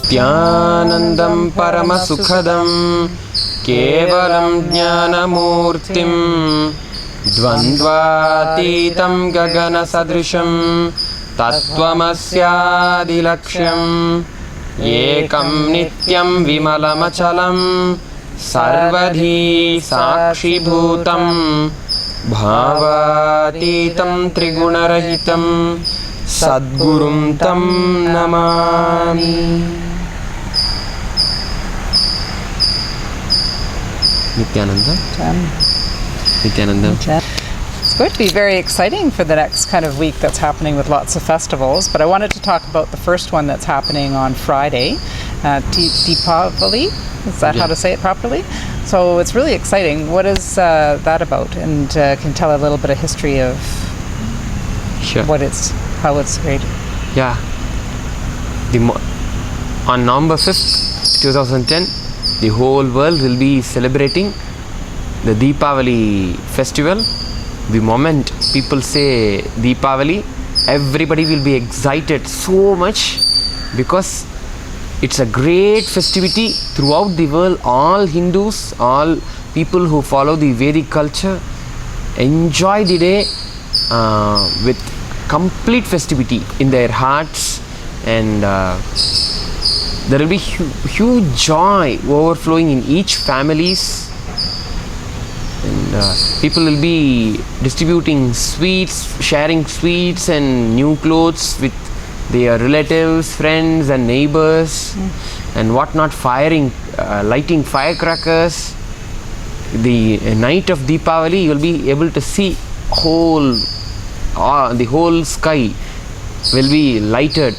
Nithyanandam Paramasukhadam Kevalam Jnanamurtim Dvandvatitam Gagana Sadrisham Tattvamasyadilaksham Ekam Nityam Vimalamachalam Sarvadhi Sakshi Bhutam Bhavatitam Trigunarahitam Sadgurum Tam Namami. Nithyananda. Nithyananda. It's going to be very exciting for the next kind of week that's happening with lots of festivals, but I wanted to talk about the first one that's happening on Friday, Deepavali. Is that how to say it properly? So it's really exciting. What is that about? And can you tell a little bit of history of what it's, how it's created? Yeah. On November 5th, 2010, the whole world will be celebrating the Deepavali festival. The moment people say Deepavali, everybody will be excited so much because it's a great festivity throughout the world. All Hindus, all people who follow the Vedic culture enjoy the day with complete festivity in their hearts, and there will be huge joy overflowing in each families, and people will be distributing sweets, sharing sweets and new clothes with their relatives, friends and neighbors, and whatnot, lighting firecrackers. The night of Deepavali, you will be able to see the whole sky will be lighted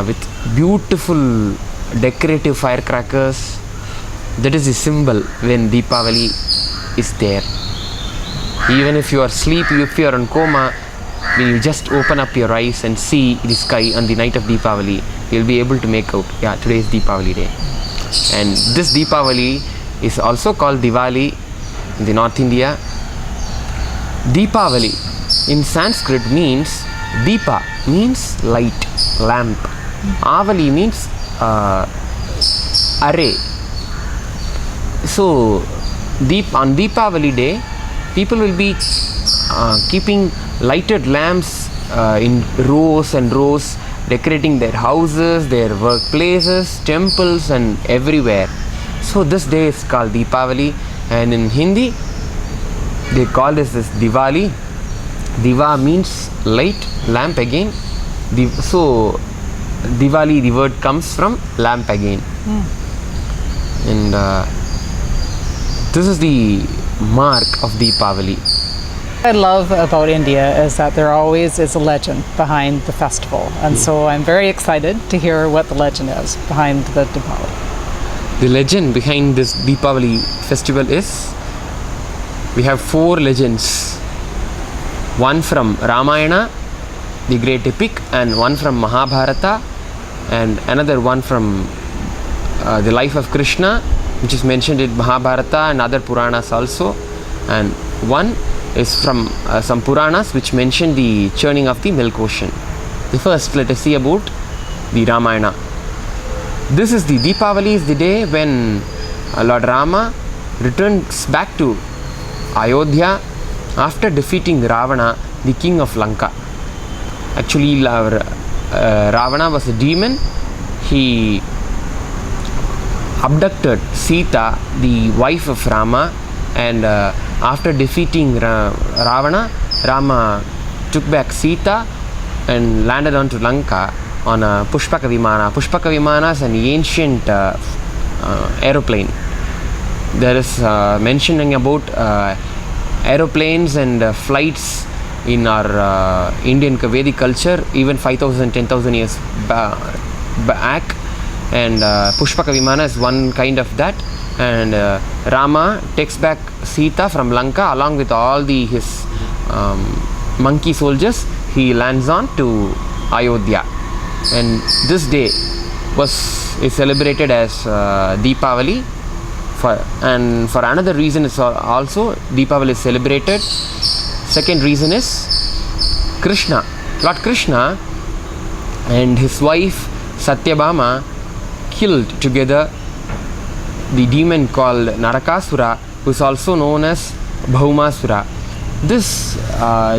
with beautiful decorative firecrackers. That is the symbol when Deepavali is there. Even if you are asleep, if you are in coma, when you just open up your eyes and see the sky on the night of Deepavali, you will be able to make out, yeah, today is Deepavali day. And this Deepavali is also called Diwali in the North India. Deepavali in Sanskrit means, Deepa means light, lamp. Avali means array. So on Deepavali day, people will be keeping lighted lamps in rows and rows, decorating their houses, their workplaces, temples and everywhere. So this day is called Deepavali, and in Hindi they call this Diwali. Diva means light, lamp again. So Diwali, the word comes from lamp again. And this is the mark of Deepavali. What I love about India is that there always is a legend behind the festival, and so I'm very excited to hear what the legend is behind the Deepavali. The legend behind this Deepavali festival is, we have 4 legends. One from Ramayana, the great epic, and one from Mahabharata, and another one from the life of Krishna, which is mentioned in Mahabharata and other Puranas also, and one is from some Puranas which mention the churning of the milk ocean. The first, let us see about the Ramayana. This is the Deepavali, is the day when Lord Rama returns back to Ayodhya after defeating Ravana, the king of Lanka. Actually, Ravana was a demon. He abducted Sita, the wife of Rama, and after defeating Ravana, Rama took back Sita and landed onto Lanka on a Pushpaka Vimana. Pushpaka Vimana is an ancient aeroplane. There is mentioning about aeroplanes and flights in our Indian Vedic culture even 5,000, 10,000 years back, and Pushpaka Vimana is one kind of that. And Rama takes back Sita from Lanka along with all his monkey soldiers. He lands on to Ayodhya, and this day is celebrated as Deepavali. And for another reason is also Deepavali is celebrated. Second reason is Krishna. Lord Krishna and his wife Satyabhama killed together the demon called Narakasura, who is also known as Bhaumasura. This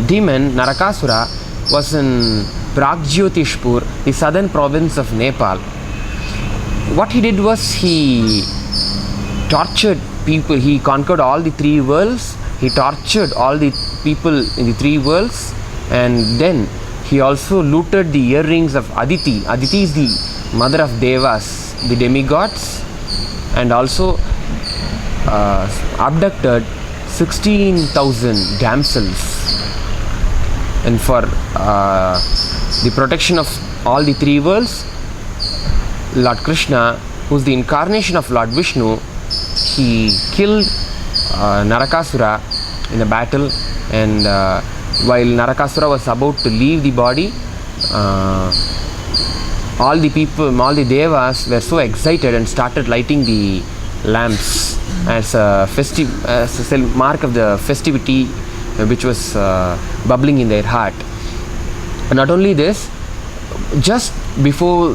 demon, Narakasura, was in Pragjyotishpur, the southern province of Nepal. What he did was he tortured people. He conquered all the three worlds. He tortured all the people in the three worlds, and then he also looted the earrings of Aditi. Aditi is the mother of Devas, the demigods, and also abducted 16,000 damsels. And for the protection of all the three worlds, Lord Krishna, who is the incarnation of Lord Vishnu, he killed Narakasura in a battle. And while Narakasura was about to leave the body, all the people, all the devas were so excited and started lighting the lamps as a mark of the festivity which was bubbling in their heart. And not only this, just before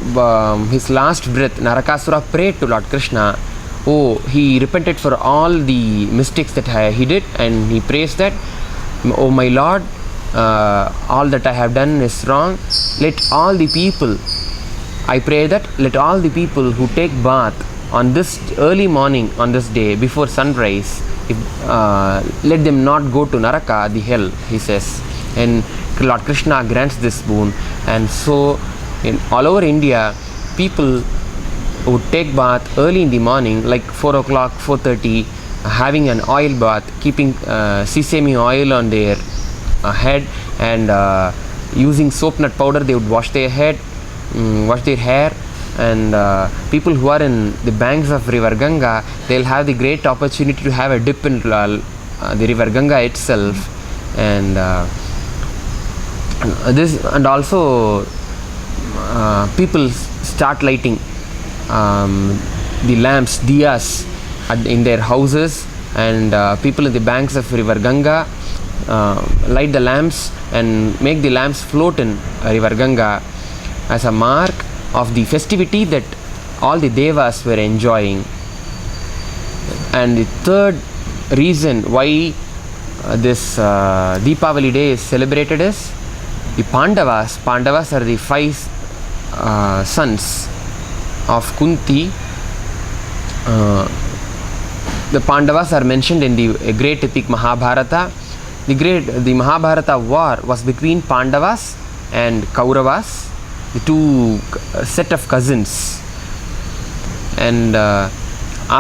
his last breath, Narakasura prayed to Lord Krishna. He repented for all the mistakes that he did, and he prays that, "Oh my Lord, all that I have done is wrong. Let all the people, I pray that let all the people who take bath on this early morning on this day before sunrise, let them not go to Naraka, the hell," he says. And Lord Krishna grants this boon. And so in all over India, people would take bath early in the morning, like 4 o'clock, 4:30, having an oil bath, keeping sesame oil on their head, and using soap nut powder. They would wash their head, wash their hair. And people who are in the banks of river Ganga, they'll have the great opportunity to have a dip in the river Ganga itself. And this, and also people start lighting the lamps, diyas, in their houses. And people in the banks of river Ganga light the lamps and make the lamps float in river Ganga as a mark of the festivity that all the devas were enjoying. And the third reason why this Deepavali day is celebrated is the Pandavas. Pandavas are the 5 sons of Kunti. The Pandavas are mentioned in the great epic Mahabharata. The Mahabharata war was between Pandavas and Kauravas, the two set of cousins. And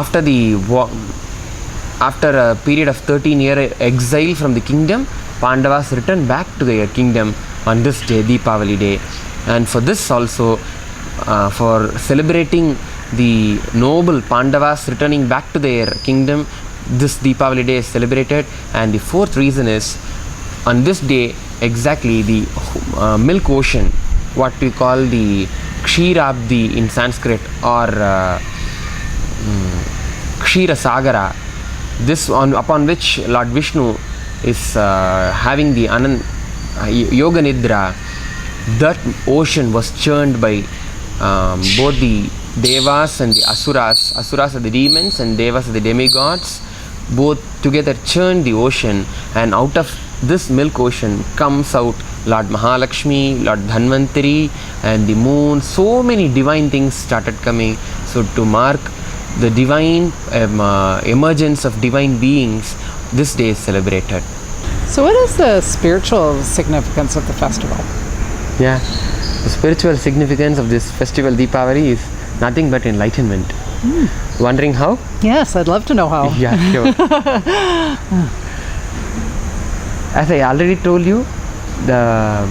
after the war, after a period of 13-year exile from the kingdom, Pandavas returned back to their kingdom on this day, Deepavali day. And for this also, for celebrating the noble Pandavas returning back to their kingdom, this Deepavali day is celebrated. And the fourth reason is, on this day exactly, the milk ocean, what we call the Kshirabdi in Sanskrit, or Kshira Sagara, this upon which Lord Vishnu is having the Yoga Nidra, that ocean was churned by both the Devas and the Asuras. Asuras are the demons and Devas are the demigods. Both together churned the ocean, and out of this milk ocean comes out Lord Mahalakshmi, Lord Dhanvantari, and the moon. So many divine things started coming. So to mark the divine emergence of divine beings, this day is celebrated. So what is the spiritual significance of the festival? Yeah, the spiritual significance of this festival Deepavali is nothing but enlightenment. Wondering how? Yes, I'd love to know how. Yeah, sure. As I already told you, the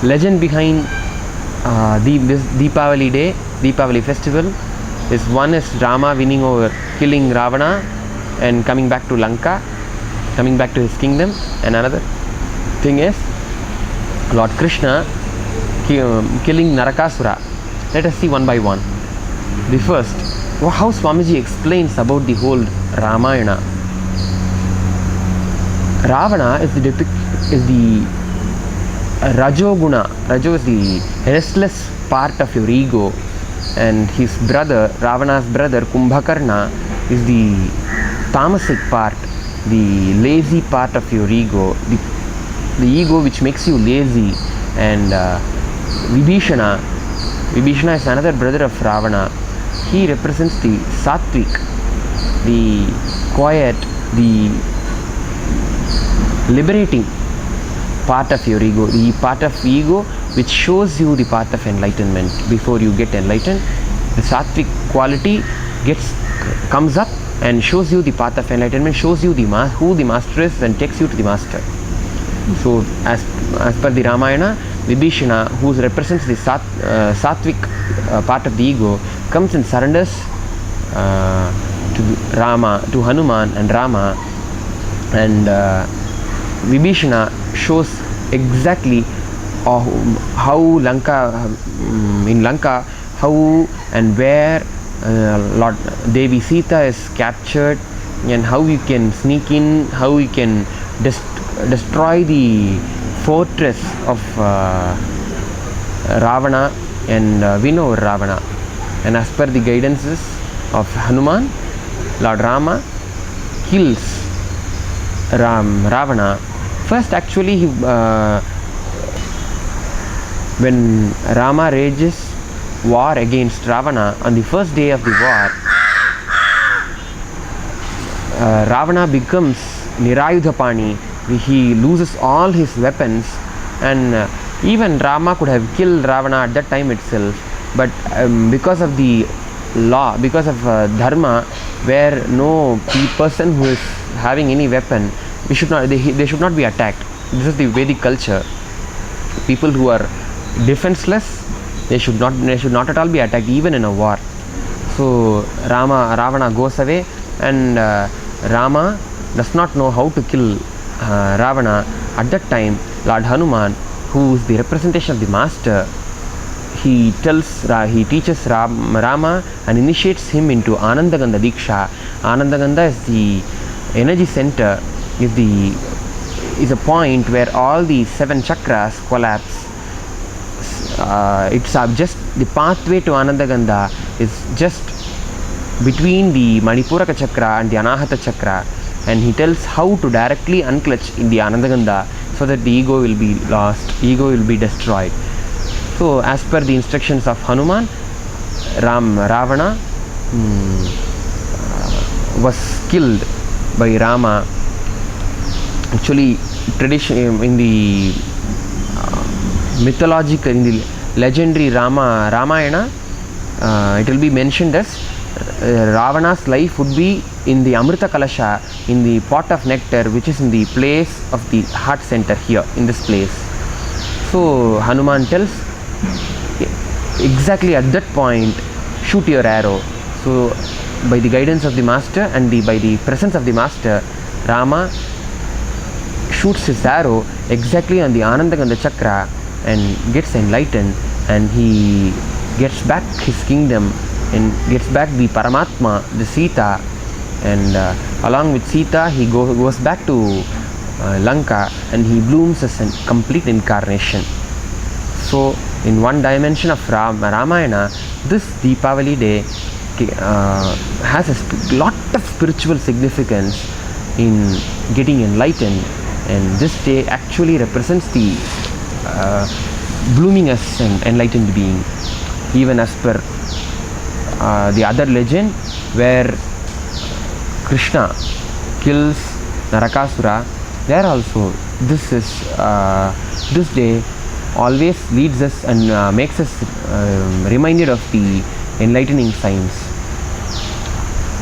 legend behind this Deepavali day, Deepavali festival, is one is Rama winning over, killing Ravana and coming back to Lanka, coming back to his kingdom. And another thing is Lord Krishna killing Narakasura. Let us see one by one. The first, how Swamiji explains about the whole Ramayana. Ravana is the Rajoguna. Rajo is the restless part of your ego. and his brother, Ravana's brother Kumbhakarna, is the tamasic part, the lazy part of your ego, the ego which makes you lazy. And Vibhishana is another brother of Ravana. He represents the sattvic, the quiet, the liberating part of your ego, the part of ego which shows you the path of enlightenment before you get enlightened. The sattvic quality comes up and shows you the path of enlightenment, shows you who the master is and takes you to the master. So as per the Ramayana, Vibhishana, who represents the sattvic part of the ego, comes and surrenders to Hanuman and Rama, and Vibhishana shows exactly how in Lanka, how and where Lord Devi Sita is captured, and how you can sneak in, how you can destroy the fortress of Ravana and win over Ravana. And as per the guidances of Hanuman, Lord Rama kills Ravana. First, actually, when Rama rages war against Ravana, on the first day of the war, Ravana becomes Nirayudhapani. He loses all his weapons, and even Rama could have killed Ravana at that time itself, but because of the law, because of dharma, where no person who is having any weapon, they should not be attacked. This is the Vedic culture. People who are defenseless, they should not at all be attacked, even in a war. So Ravana goes away, and Rama does not know how to kill Ravana. At that time, Lord Hanuman, who is the representation of the master, he teaches Rama and initiates him into Anandagandha Diksha. Anandagandha is the energy center, is a point where all the 7 chakras collapse. It's just the pathway to Anandagandha is just between the Manipuraka chakra and the Anahata chakra, and he tells how to directly unclutch in the Anandagandha so that the ego will be lost, ego will be destroyed. So as per the instructions of Hanuman, Ravana was killed by Rama. Actually, tradition in the mythological, in the legendary Ramayana, it will be mentioned as Ravana's life would be in the Amrita Kalasha, in the pot of nectar, which is in the place of the heart center here, in this place. So Hanuman tells, exactly at that point, shoot your arrow. So by the guidance of the master and by the presence of the master, Rama shoots his arrow exactly on the Anandagandha chakra and gets enlightened, and he gets back his kingdom and gets back the Paramatma, the Sita, and along with Sita he goes back to Lanka, and he blooms as a complete incarnation. So in one dimension of Ramayana, this Deepavali day has a lot of spiritual significance in getting enlightened, and this day actually represents the blooming as an enlightened being. Even as per the other legend, where Krishna kills Narakasura, there also this day always leads us and makes us reminded of the enlightening signs.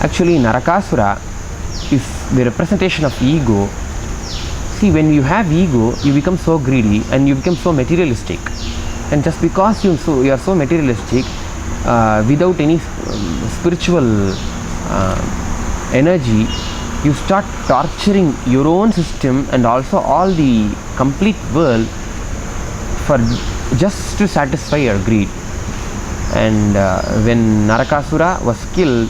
Actually, Narakasura is the representation of ego. See, when you have ego, you become so greedy and you become so materialistic, and just because you are so materialistic, without any spiritual energy, you start torturing your own system and also all the complete world for just to satisfy your greed. And when Narakasura was killed,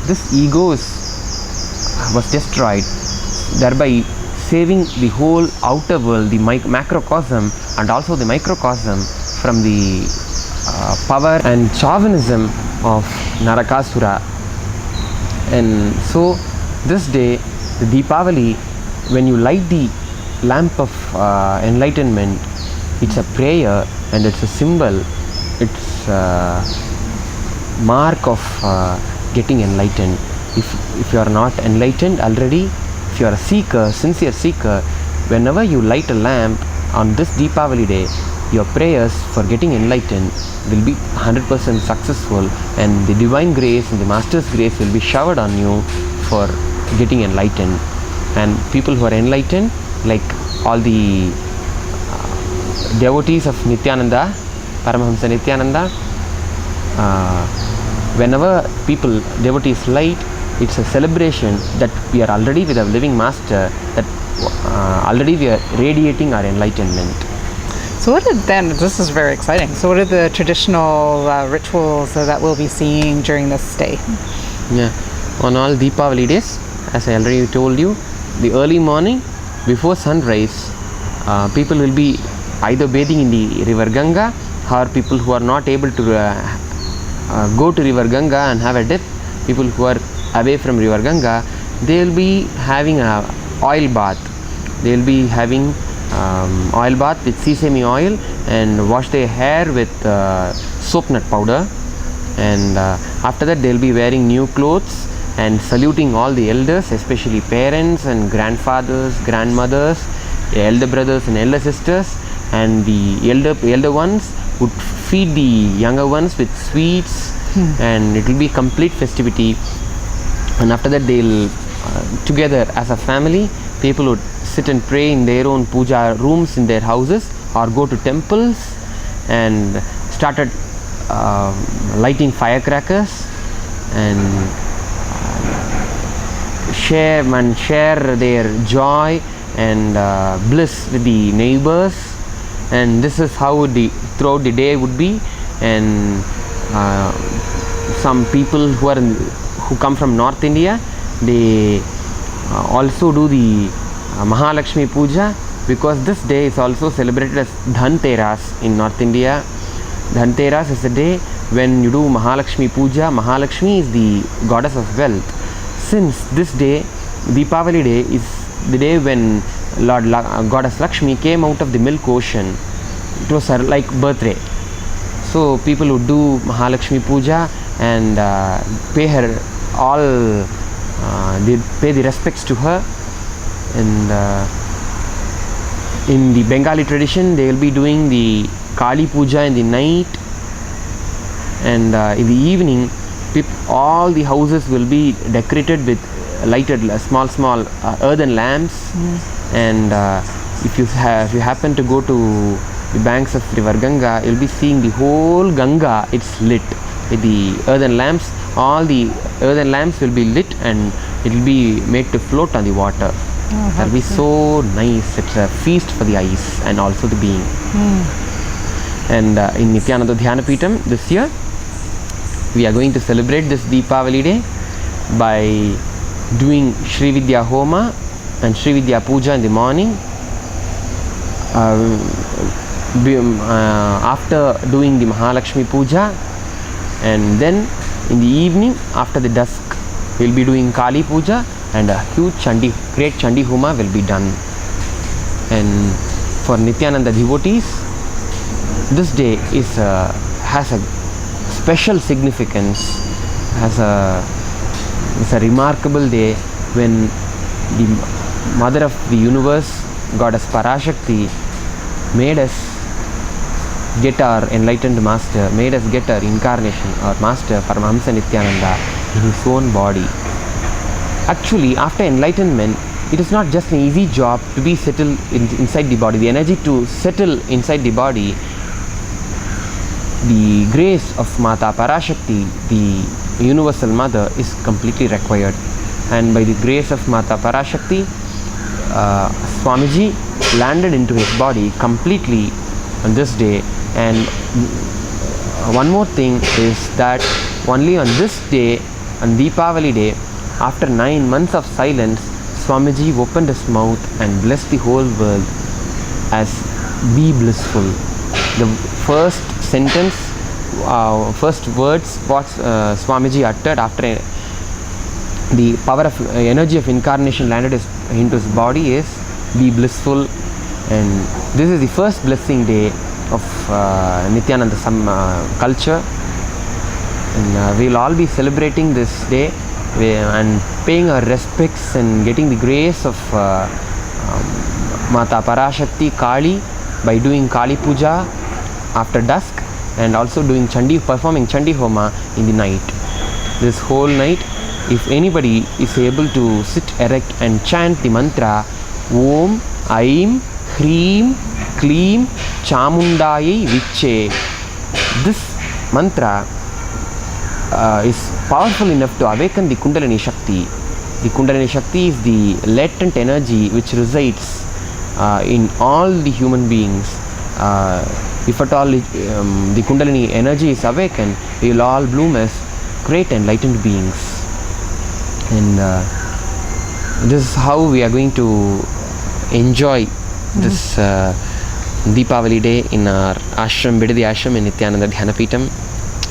this ego was destroyed, thereby saving the whole outer world, the macrocosm and also the microcosm, from the power and chauvinism of Narakasura. And so this day, the Deepavali, when you light the lamp of enlightenment, it's a prayer and it's a symbol, it's a mark of getting enlightened. If you are not enlightened already, if you are a seeker, sincere seeker, whenever you light a lamp on this Deepavali day, your prayers for getting enlightened will be 100% successful, and the divine grace and the master's grace will be showered on you for getting enlightened. And people who are enlightened, like all the devotees of Nithyananda, Paramahamsa Nithyananda, whenever devotees light, it's a celebration that we are already with a living master, that already we are radiating our enlightenment. So what did then, this is very exciting, so what are the traditional rituals that we'll be seeing during this day? Yeah, on all Deepavali days, as I already told you, the early morning before sunrise, people will be either bathing in the river Ganga, or people who are not able to go to river Ganga and have a dip, people who are away from river Ganga, they will be having a oil bath. They will be having oil bath with sesame oil and wash their hair with soap nut powder, and after that they will be wearing new clothes and saluting all the elders, especially parents and grandfathers, grandmothers, elder brothers and elder sisters, and the elder ones would feed the younger ones with sweets, and it will be complete festivity. And after that they'll together as a family, people would sit and pray in their own puja rooms in their houses, or go to temples and started lighting firecrackers and share their joy and bliss with the neighbors. And this is how throughout the day would be. And some people who come from North India, they also do the Mahalakshmi Puja, because this day is also celebrated as Dhanteras in North India. Dhanteras is the day when you do Mahalakshmi Puja. Mahalakshmi is the goddess of wealth. Since this day, Deepavali day, is the day when Goddess Lakshmi came out of the milk ocean. It was her like birthday. So people would do Mahalakshmi Puja and pay her all, they pay the respects to her. And in the Bengali tradition, they will be doing the Kali Puja in the night, and in the evening all the houses will be decorated with lighted small earthen lamps. And if you happen to go to the banks of river Ganga, you'll be seeing the whole Ganga, it's lit with the earthen lamps. All the earthen lamps will be lit and it will be made to float on the water. That'll be so nice. It's a feast for the eyes and also the being. And in Nithyananda Dhyanapitham this year, we are going to celebrate this Deepavali day by doing Shri Vidya Homa and Shri Vidya Puja in the morning. After doing the Mahalakshmi Puja, and then in the evening after the dusk, we will be doing Kali Puja, and a huge great Chandi Homa will be done. And for Nithyananda devotees, this day has a special significance. It's a remarkable day when the mother of the universe, Goddess Parashakti, made us get our enlightened master, made us get our incarnation, our master Paramahamsa Nithyananda, in his own body. Actually, after enlightenment, it is not just an easy job to be settled inside the body. The energy to settle inside the body, the grace of Mata Parashakti, the universal mother, is completely required. And by the grace of Mata Parashakti, Swamiji landed into his body completely on this day. And one more thing is that only on this day, on Deepavali day, after 9 months of silence, Swamiji opened his mouth and blessed the whole world as be blissful. The first sentence first words what Swamiji uttered after the power of energy of incarnation landed into his body is be blissful, and this is the first blessing day of Nithyananda culture, and we'll all be celebrating this day and paying our respects and getting the grace of Mata Parashakti Kali by doing Kali Puja after dusk, and also performing Chandi Homa in the night. This whole night, if anybody is able to sit erect and chant the mantra Om Aim Hreem Kleem Chamundayai Viche, this mantra is powerful enough to awaken the Kundalini Shakti. The Kundalini Shakti is the latent energy which resides in all the human beings. If at all the Kundalini energy is awakened, we will all bloom as great enlightened beings. And this is how we are going to enjoy this Deepavali day in our ashram, Bidadi Ashram in Nithyananda Dhyanapitham.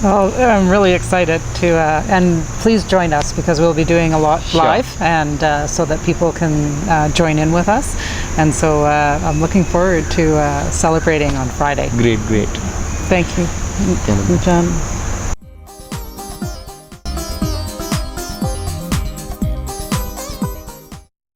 Well, I'm really excited to, and please join us because we'll be doing a lot live, and so that people can join in with us. And so I'm looking forward to celebrating on Friday. Great. Thank you, John.